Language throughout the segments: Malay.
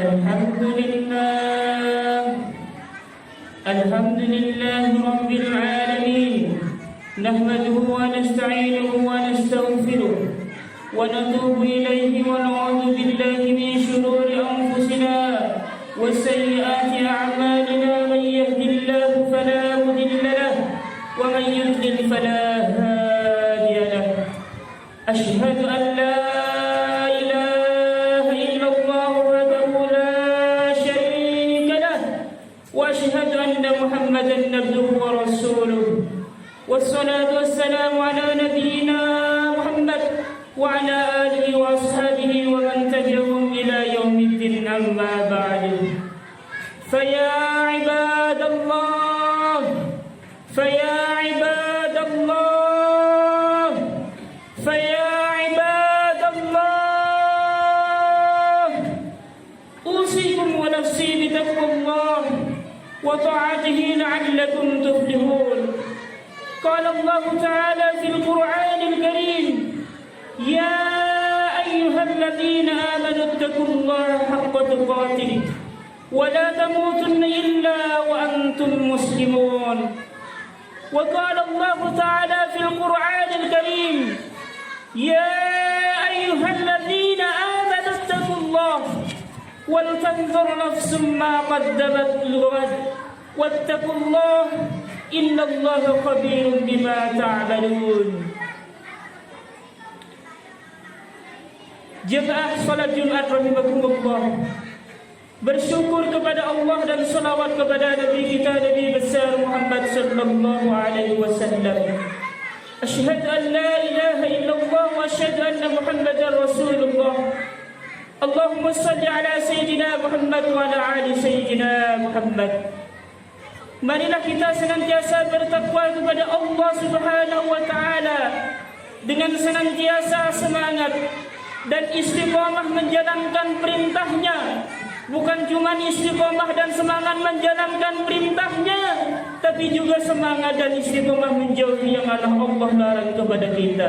الحمد لله رب العالمين نحمده ونستعينه ونستغفره ونتوب إليه ونعوذ بالله من شرور أنفسنا وسيئات أعمالنا من يهد الله فلا مضل له ومن يضلل فلا هادي له أشهد أن لا إله إلا الله وحده لا شريك له وأشهد أن محمدا عبده ورسوله والصلاة والسلام على نبينا محمد وعلى آله وأصحابه ومن تبعهم إلى يوم الدين أما بعد فيا عباد الله فيا عباد الله فيا عباد الله أوصيكم ونفسي بتقوى الله وطاعته لعلكم تفلحون. قال الله تعالى في القرآن الكريم يا أيها الذين آمنوا اتقوا الله حق تقاته ولا تموتن إلا وأنتم مسلمون. وقال الله تعالى في القرآن الكريم يا أيها الذين آمنوا اتقوا الله ولتنظر نفس ما قدمت لغد واتقوا الله إن الله خبير بما تعملون. Jemaah salat Jumat rahimakumullah, bersyukur kepada Allah dan salawat kepada Nabi kita Nabi besar Muhammad sallallahu alaihi wasallam. Asyhadu an la ilaha illallah wa asyhadu anna Muhammadar Rasulullah. Allahumma salli ala sayyidina Muhammad wa ala ali sayyidina Muhammad. Marilah kita senantiasa bertakwa kepada Allah Subhanahu wa taala dengan senantiasa semangat dan istiqamah menjalankan perintahnya. Bukan cuma istiqamah dan semangat menjalankan perintahnya, tapi juga semangat dan istiqamah menjauhi yang Allah larang kepada kita.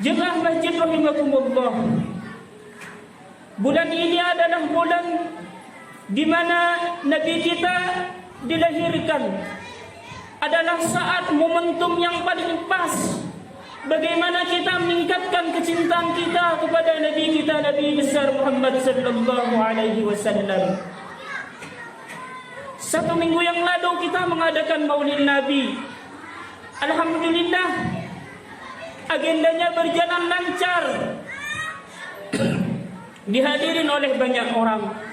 Jemaah masjid rahimakumullah, bulan ini adalah bulan di mana Nabi kita dilahirkan. Adalah saat momentum yang paling pas bagaimana kita meningkatkan kecintaan kita kepada Nabi kita Nabi besar Muhammad sallallahu alaihi wasallam. Satu minggu yang lalu kita mengadakan Maulid Nabi. Alhamdulillah, agendanya berjalan lancar, dihadirin oleh banyak orang.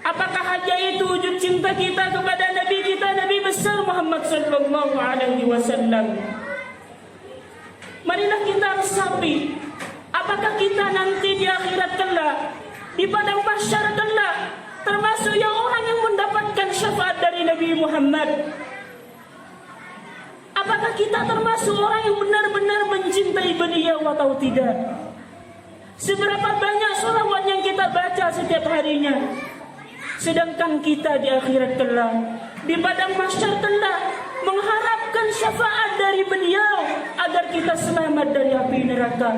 Apakah hanya itu wujud cinta kita kepada Nabi kita Nabi besar Muhammad sallallahu alaihi wasallam? Marilah kita resapi, apakah kita nanti di akhirat kelak, di padang mahsyar kelak, termasuk yang orang yang mendapatkan syafaat dari Nabi Muhammad? Apakah kita termasuk orang yang benar-benar mencintai beliau atau tidak? Seberapa banyak sholawat yang kita baca setiap harinya? Sedangkan kita di akhirat kelak, di padang mahsyar kelak, mengharapkan syafaat dari beliau agar kita selamat dari api neraka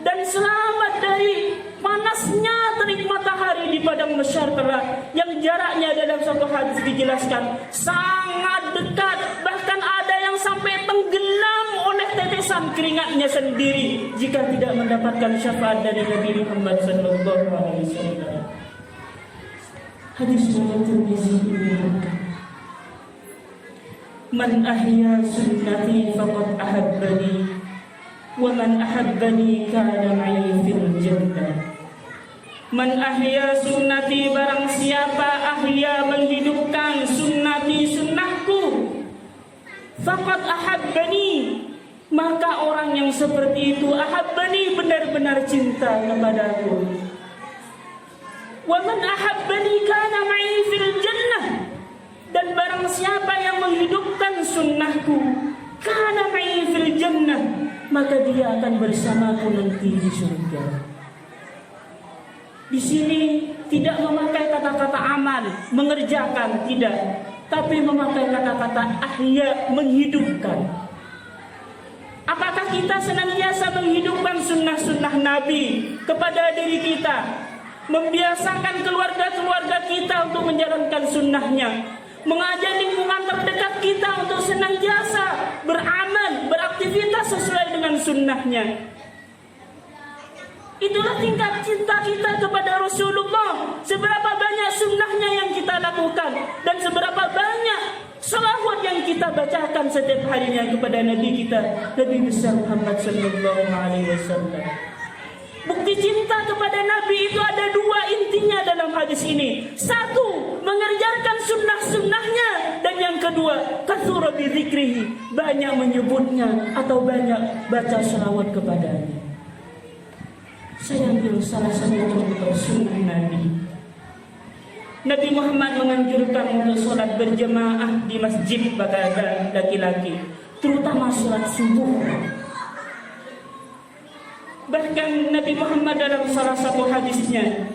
dan selamat dari panasnya terik matahari di padang mahsyar kelak, yang jaraknya dalam satu hadis dijelaskan sangat dekat, bahkan ada yang sampai tenggelam oleh tetesan keringatnya sendiri jika tidak mendapatkan syafaat dari Nabi Muhammad sallallahu alaihi wasallam. Hadis riwayat Tirmizi menyebutkan, man ahya sunnati faqad ahabbani wa man ahabbani kana ma'i fil jannah. Man ahya sunnati, barang siapa ahya menghidupkan sunnati sunnahku, faqad ahabbani, maka orang yang seperti itu ahabbani, benar-benar cinta kepadaku. Wa man ahabbani kana ma'i fil jannah, dan barang siapa yang menghidupkan sunnahku, kana ma'i fil jannah, maka dia akan bersamaku nanti di surga. Di sini tidak memakai kata-kata amal, mengerjakan, tidak, tapi memakai kata-kata ahya, menghidupkan. Apakah Marilah kita senantiasa menghidupkan sunnah-sunnah Nabi kepada diri kita, membiasakan keluarga-keluarga kita untuk menjalankan sunnahnya, mengajak lingkungan terdekat kita untuk senantiasa beramal, beraktivitas sesuai dengan sunnahnya. Itulah tingkat cinta kita kepada Rasulullah. Seberapa banyak sunnahnya yang kita lakukan, dan seberapa banyak salawat yang kita bacakan setiap harinya kepada Nabi kita, Nabi besar Muhammad sallallahu alaihi wasallam. Bukti cinta kepada Nabi itu ada dua intinya dalam hadis ini. Satu, mengerjakan sunnah-sunnahnya. Dan yang kedua, katsura bi dzikrihi, banyak menyebutnya atau banyak baca salawat kepadanya. Saya ambil salah satu contoh sunnah Nabi. Nabi Muhammad menganjurkan untuk sholat berjemaah di masjid bagi laki-laki, terutama sholat subuh. Bahkan Nabi Muhammad dalam salah satu hadisnya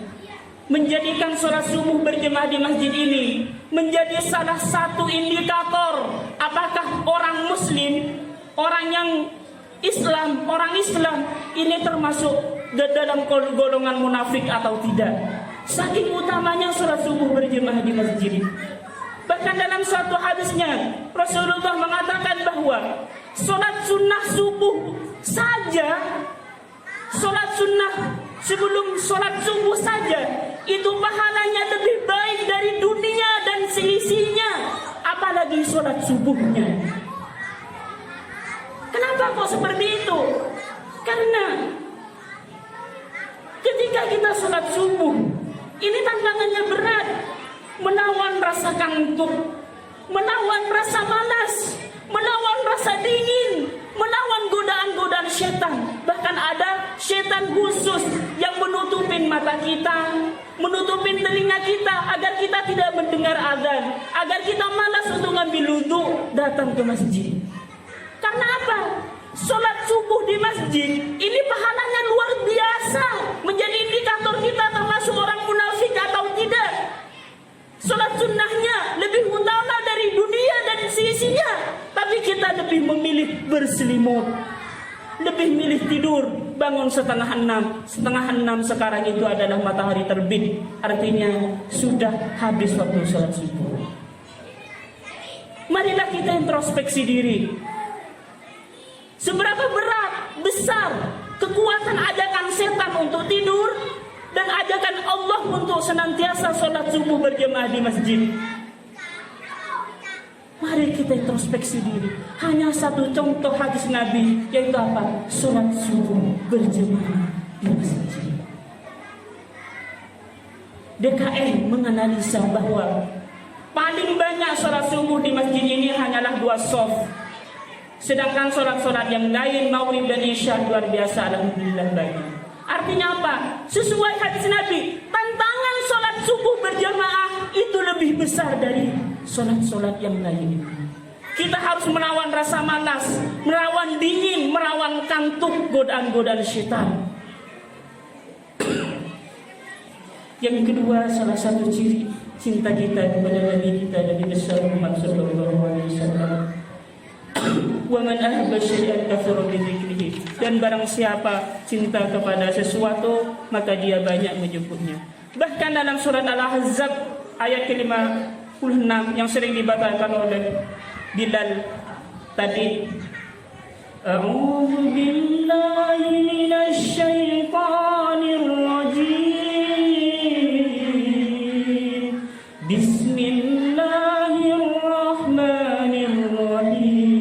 menjadikan sholat subuh berjemaah di masjid ini menjadi salah satu indikator apakah orang Muslim, orang yang Islam, orang Islam ini termasuk dalam golongan munafik atau tidak. Saking utamanya sholat subuh berjemaah di masjid. Bahkan dalam suatu hadisnya Rasulullah mengatakan bahwa sholat sunnah subuh saja, sholat sunnah sebelum sholat subuh saja, itu pahalanya lebih baik dari dunia dan seisinya, apalagi sholat subuhnya. Kenapa kok seperti itu? Karena ketika kita sholat subuh, ini tantangannya berat, menawan rasa kantuk, menawan rasa malas, menawan rasa dingin, melawan godaan-godaan setan. Bahkan ada setan khusus yang menutupin mata kita, menutupin telinga kita agar kita tidak mendengar azan, agar kita malas untuk ngambil wudu datang ke masjid. Karena apa? Sholat subuh di masjid ini pahalanya luar biasa, menjadi indikator kita termasuk orang munafik atau tidak. Sholat sunnahnya lebih utama dari dunia dan seisinya, tapi kita lebih memilih berselimut, lebih milih tidur, bangun setengah enam sekarang itu adalah matahari terbit, artinya sudah habis waktu sholat subuh. Marilah kita introspeksi diri. Seberapa berat, besar kekuatan ajakan setan untuk tidur dan ajakan Allah untuk senantiasa sholat subuh berjemaah di masjid. Mari kita introspeksi diri. Hanya satu contoh hadis Nabi, yaitu apa? Sholat subuh berjemaah di masjid. DKM menganalisa bahwa paling banyak sholat subuh di masjid ini hanyalah 2 shaf. Sedangkan sholat-sholat yang lain, maghrib dan isya, luar biasa, alhamdulillah banyak. Artinya apa? Sesuai hadis Nabi, tantangan sholat subuh berjamaah itu lebih besar dari sholat-sholat yang lain. Kita harus melawan rasa malas, melawan dingin, melawan kantuk, godaan-godaan syaitan. Yang kedua, salah satu ciri cinta kita kepada Nabi kita, Nabi besar Muhammad sallallahu alaihi wasallam. Wa man ahabba syai'an kafara bi dzikrihi, dan barang siapa cinta kepada sesuatu maka dia banyak menyebutnya. Bahkan dalam surat Al-Ahzab ayat ke-56 yang sering dibacakan oleh Bilal tadi, a'udzu billahi minasy syaithanir rajim, bismillahirrahmanirrahim.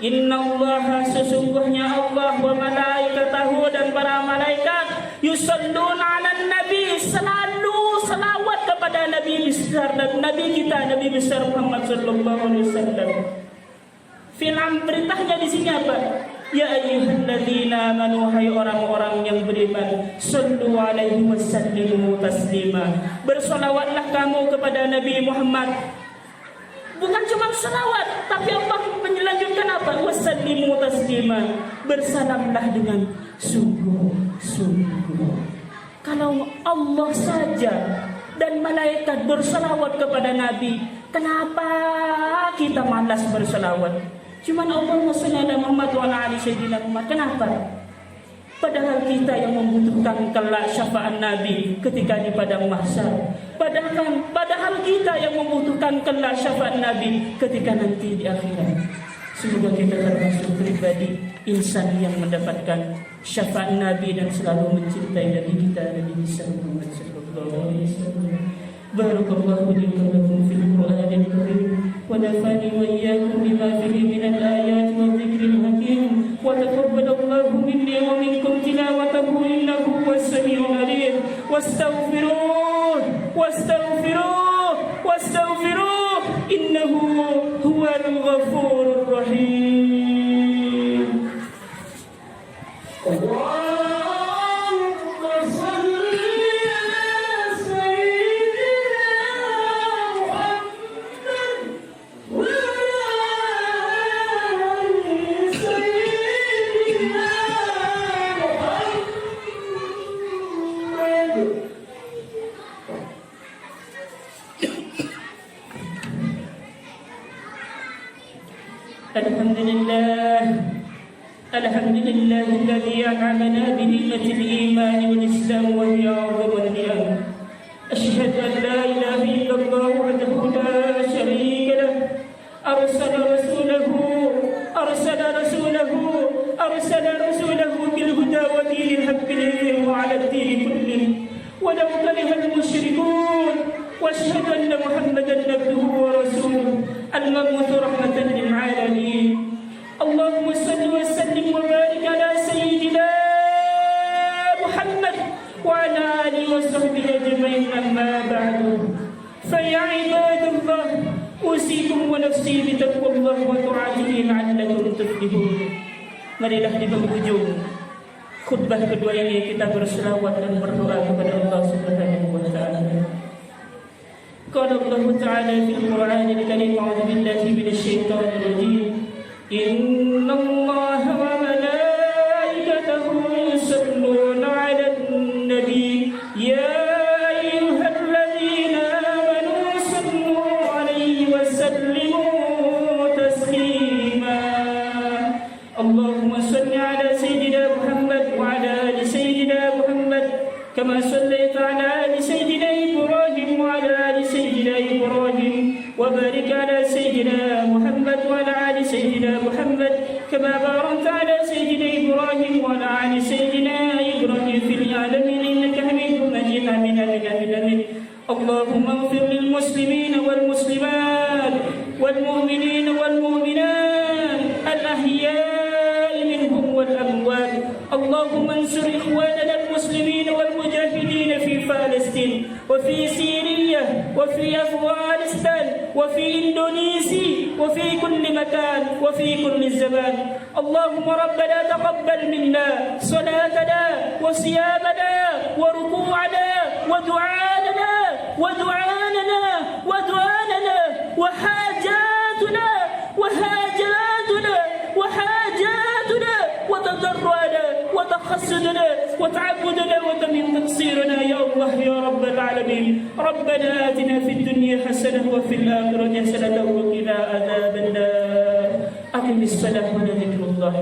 Innallaha, sesungguhnya Allah, wa malaikatahu, dan para malaikat, yusalluna 'alan nabi, selalu selawat kepada Nabi besar dan Nabi kita, Nabi besar Muhammad sallallahu alaihi wasallam. Film perintahnya di sini apa? Ya ayyuhalladzina amanu, hai orang-orang yang beriman, sallu alaihi wasallimu taslima. Bersolawatlah kamu kepada Nabi Muhammad. Bukan cuma selawat, tapi Allah melanjutkan apa? Wasallimu taslima. Bersalamlah dengan sungguh-sungguh. Kalau Allah saja dan malaikat bersalawat kepada Nabi, kenapa kita malas bersalawat? Cuman Allahumma shalli ala Muhammad wa ala ali sayyidina Muhammad. Kenapa? Padahal kita yang membutuhkan kelak syafaat Nabi ketika di padang mahsyar. Padahal kita yang membutuhkan kelak syafaat Nabi ketika nanti di akhirat. Semoga kita termasuk pribadi insan yang mendapatkan syafaat Nabi dan selalu mencintai Nabi kita, Nabi Muhammad sallallahu alaihi wasallam. Barakallahu li wa lakum fil Qur'anil Karim wa nafa'ani wa iyyakum bima fihi minal ayati wa dzikril hakim wa taqabbalallahu minni wa minkum tilawatahu innahu huwas samiul alim. Wastaghfiruh innahu huwal ghafurur rahim. Alhamdulillah alladhi an'amana bi ni'matil iman wal islam wa bi a'zamil ni'am. Asyhadu an la ilaha illallah wahdahu la syarika lah. Arsala rasulahu bil huda wa dinil haqqi liyudhhirahu 'ala ad-din kullih walau karihal musyrikun. Wa asyhadu anna Muhammadan abduhu wa rasuluhu al-mab'uts rahmatan lil 'alamin. Allahumma salli wa sallim wa barik ala sayyidina Muhammad wa ala alihi wa sahbihi ajma'in, amma ba'du. Fa ya ibadallah, usikum wa nafsi bi taqwallah wa ta'atihi la'allakum tuflihun. Marilah di penghujung khutbah kedua ini kita berselawat dan berdoa kepada Allah Subhanahu wa taala. Qala Allah Ta'ala fil Qur'anil Karim, a'udzu billahi minasy syaithanir rajim. Inna Allah wa malaikatahu yusalluna 'alan nabi ya ayyuhalladzina amanu sallu 'alaihi wa sallimu taslima. Allahumma salli 'ala sayyidina Muhammad wa 'ala ali sayyidina Muhammad kama sallaita 'ala ali sayyidina Ibrahim wa 'ala ali sayyidina Ibrahim wa barik 'ala sayyidina Muhammad wa 'ala ali sayyidina Muhammad kama barakta 'ala sayyidina Ibrahim wa 'ala ali sayyidina Ibrahim fil 'alamin innaka Hamidum Majid. Amin amin amin amin. Allahumma ighfir lil muslimin wal muslimat wal mu'minin wal mu'minat al ahya'i minhum wal amwat. Allahumma ansur ikhwanana al muslimin wal mujahidin fi Palestin wa fi Syria wa fi Afghanistan wa fi Indonesia wa fi kulli makan wa fi kulli zaman. Allahumma rabbana taqabbal minna salatana wa siyamana wa ruku'ana wa du'ana wa du'ana wa du'ana wa hajatuna wa hajatuna wa hajatuna wa tadarruana wa tahassuduna wa ta'abbuduna wa tamim taqsiruna ya Allah ya rabbal alamin. Rabbana atina fid dunya hasanah wa fil akhirati hasanah wa qina adzaban nar. Aqimis salah wa dhikrullah.